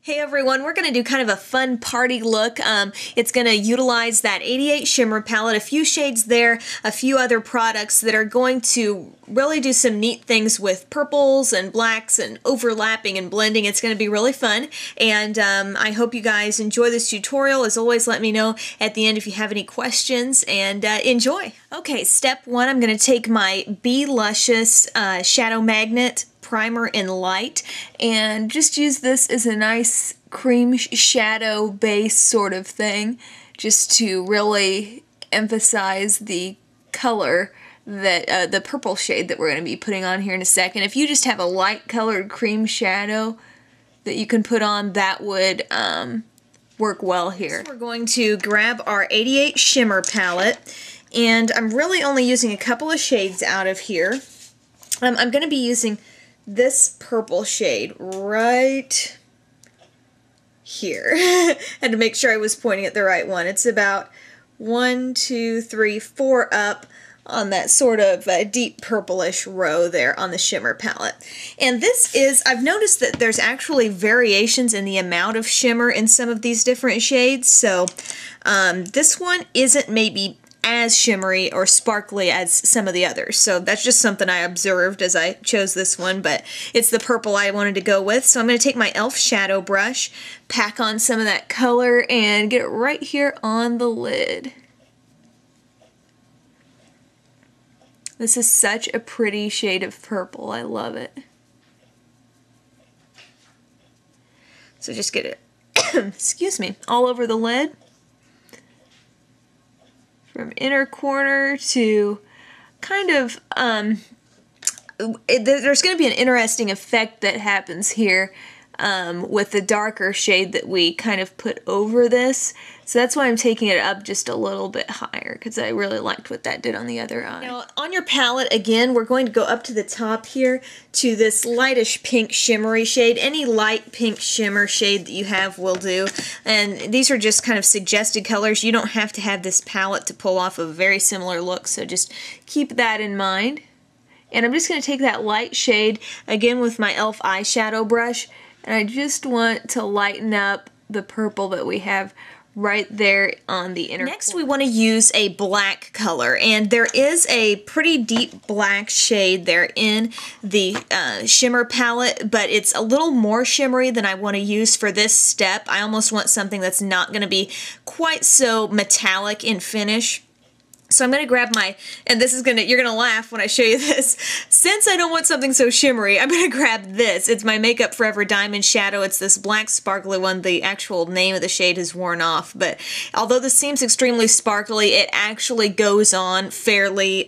Hey everyone, we're going to do kind of a fun party look. It's going to utilize that 88 Shimmer palette, a few shades there, a few other products that are going to really do some neat things with purples and blacks and overlapping and blending. It's going to be really fun, and I hope you guys enjoy this tutorial. As always, let me know at the end if you have any questions, and enjoy. Okay, step one, I'm going to take my Be Luscious Shadow Magnet Primer in Light and just use this as a nice cream shadow base sort of thing, just to really emphasize the color that the purple shade that we're going to be putting on here in a second. If you just have a light colored cream shadow that you can put on, that would work well here. So we're going to grab our 88 Shimmer palette, and I'm really only using a couple of shades out of here. I'm going to be using this purple shade right here. Had to make sure I was pointing at the right one. It's about 1, 2, 3, 4 up on that sort of deep purplish row there on the shimmer palette. And this is, I've noticed that there's actually variations in the amount of shimmer in some of these different shades, so this one isn't maybe as shimmery or sparkly as some of the others. So that's just something I observed as I chose this one, but it's the purple I wanted to go with. So I'm going to take my e.l.f. shadow brush, pack on some of that color, and get it right here on the lid. This is such a pretty shade of purple. I love it. So just get it, excuse me, all over the lid. From inner corner to kind of, there's going to be an interesting effect that happens here with the darker shade that we kind of put over this. So that's why I'm taking it up just a little bit higher, because I really liked what that did on the other eye. Now on your palette, again, we're going to go up to the top here to this lightish pink shimmery shade. Any light pink shimmer shade that you have will do. And these are just kind of suggested colors. You don't have to have this palette to pull off a very similar look, so just keep that in mind. And I'm just going to take that light shade, again with my e.l.f. eyeshadow brush, and I just want to lighten up the purple that we have right there on the inner. Next we want to use a black color, and there is a pretty deep black shade there in the shimmer palette, but it's a little more shimmery than I want to use for this step. I almost want something that's not going to be quite so metallic in finish. So I'm going to grab my, and this is you're going to laugh when I show you this. Since I don't want something so shimmery, I'm going to grab this. It's my Makeup Forever Diamond Shadow. It's this black sparkly one. The actual name of the shade has worn off, but although this seems extremely sparkly, it actually goes on fairly,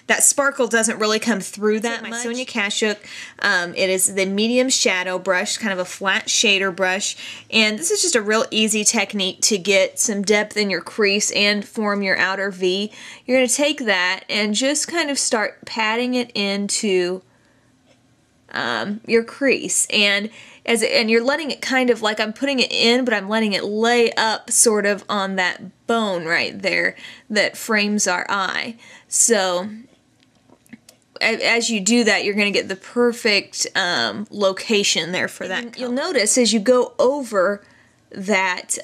that sparkle doesn't really come through that much. My Sonia Kashuk, it is the medium shadow brush, kind of a flat shader brush, and this is just a real easy technique to get some depth in your crease and form your outer V. You're going to take that and just kind of start patting it into your crease, and you're letting it kind of, like I'm putting it in, but I'm letting it lay up sort of on that bone right there that frames our eye. So as you do that, you're going to get the perfect location there for that color. You'll notice as you go over that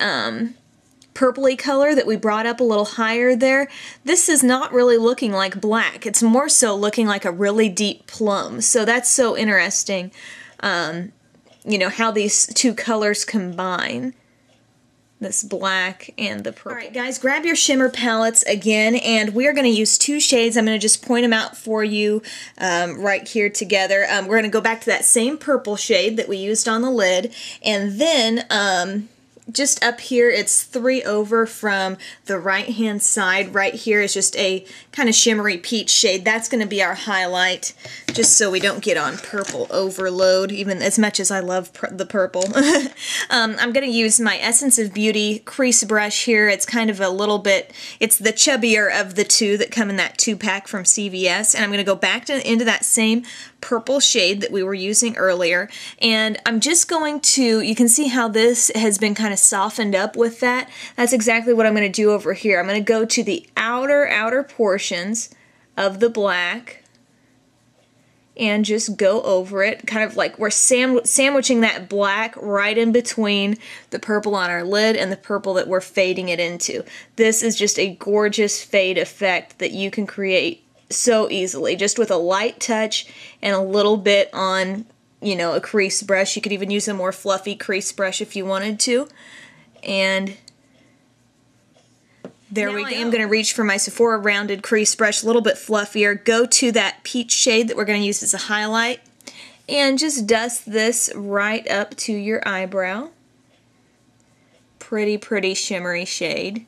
purpley color that we brought up a little higher there, this is not really looking like black. It's more so looking like a really deep plum. So that's so interesting, you know, how these two colors combine. This black and the purple. Alright guys, grab your shimmer palettes again, and we are going to use two shades. I'm going to just point them out for you right here together. We're going to go back to that same purple shade that we used on the lid, and then just up here, it's 3 over from the right-hand side. Right here is just a kind of shimmery peach shade. That's going to be our highlight, just so we don't get on purple overload, even as much as I love the purple. I'm going to use my Essence of Beauty crease brush here. It's kind of a little bit, it's the chubbier of the two that come in that 2-pack from CVS, and I'm going to go back into that same purple shade that we were using earlier, and I'm just going to, you can see how this has been kind of softened up with that. That's exactly what I'm going to do over here. I'm going to go to the outer portions of the black, and just go over it, kind of like we're sandwiching that black right in between the purple on our lid and the purple that we're fading it into. This is just a gorgeous fade effect that you can create so easily, just with a light touch and a little bit on, you know, a crease brush. You could even use a more fluffy crease brush if you wanted to. And there we go. I am going to reach for my Sephora rounded crease brush, a little bit fluffier. Go to that peach shade that we're going to use as a highlight and just dust this right up to your eyebrow. Pretty, pretty shimmery shade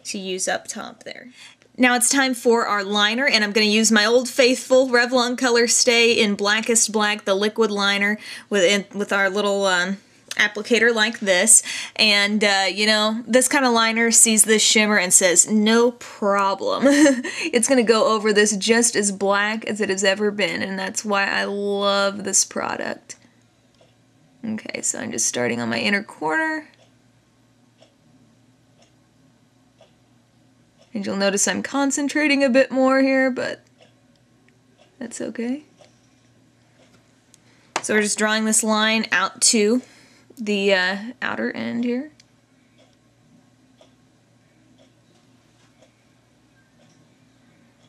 to use up top there. Now it's time for our liner, and I'm going to use my old faithful Revlon Colorstay in Blackest Black, the liquid liner, with our little applicator like this. And you know, this kind of liner sees this shimmer and says no problem. It's going to go over this just as black as it has ever been, and that's why I love this product. Okay, so I'm just starting on my inner corner. And you'll notice I'm concentrating a bit more here, but that's okay. So we're just drawing this line out to the outer end here.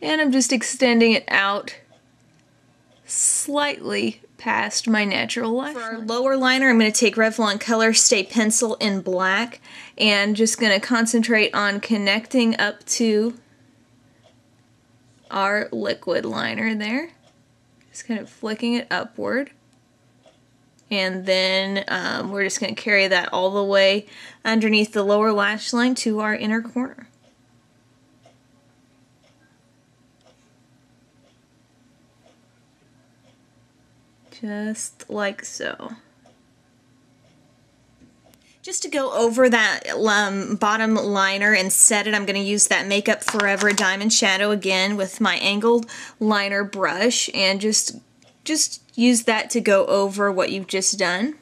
And I'm just extending it out slightly past my natural lash line. For our lower liner, I'm going to take Revlon Colorstay pencil in black and just going to concentrate on connecting up to our liquid liner there. Just kind of flicking it upward. And then we're just going to carry that all the way underneath the lower lash line to our inner corner. Just like so. Just to go over that bottom liner and set it, I'm going to use that Makeup Forever Diamond Shadow again with my angled liner brush, and just use that to go over what you've just done.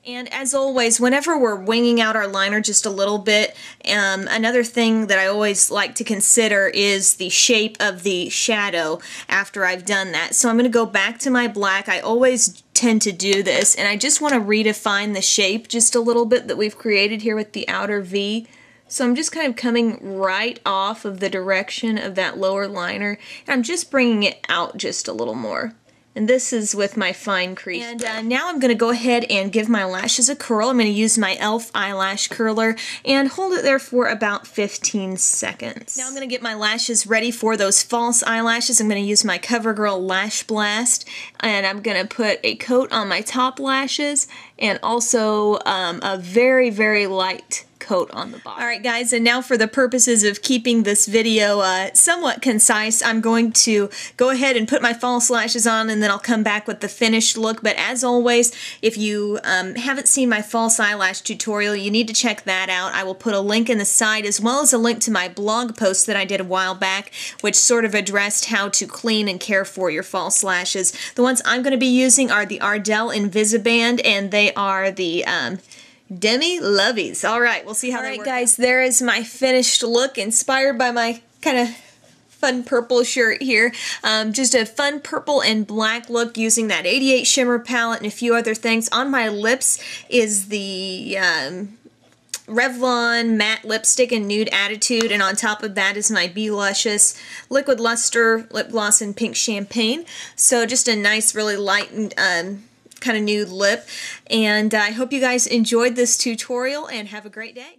And as always, whenever we're winging out our liner just a little bit, another thing that I always like to consider is the shape of the shadow after I've done that. So I'm going to go back to my black. I always tend to do this, and I just want to redefine the shape just a little bit that we've created here with the outer V. So I'm just kind of coming right off of the direction of that lower liner, and I'm just bringing it out just a little more. And this is with my fine crease. And now I'm going to go ahead and give my lashes a curl. I'm going to use my e.l.f. eyelash curler and hold it there for about 15 seconds. Now I'm going to get my lashes ready for those false eyelashes. I'm going to use my Covergirl Lash Blast, and I'm going to put a coat on my top lashes and also a very, very light coat on the bottom. Alright guys, and now for the purposes of keeping this video somewhat concise, I'm going to go ahead and put my false lashes on, and then I'll come back with the finished look. But as always, if you haven't seen my false eyelash tutorial, you need to check that out. I will put a link in the side, as well as a link to my blog post that I did a while back, which sort of addressed how to clean and care for your false lashes. The ones I'm going to be using are the Ardell Invisiband, and they are the Demi Lovies. Alright, we'll see how they work. Alright guys, there is my finished look, inspired by my kind of fun purple shirt here. Just a fun purple and black look using that 88 Shimmer palette and a few other things. On my lips is the Revlon matte lipstick in Nude Attitude, and on top of that is my Be Luscious Liquid Lustre lip gloss in Pink Champagne. So just a nice, really light and kind of nude lip. And I hope you guys enjoyed this tutorial, and have a great day.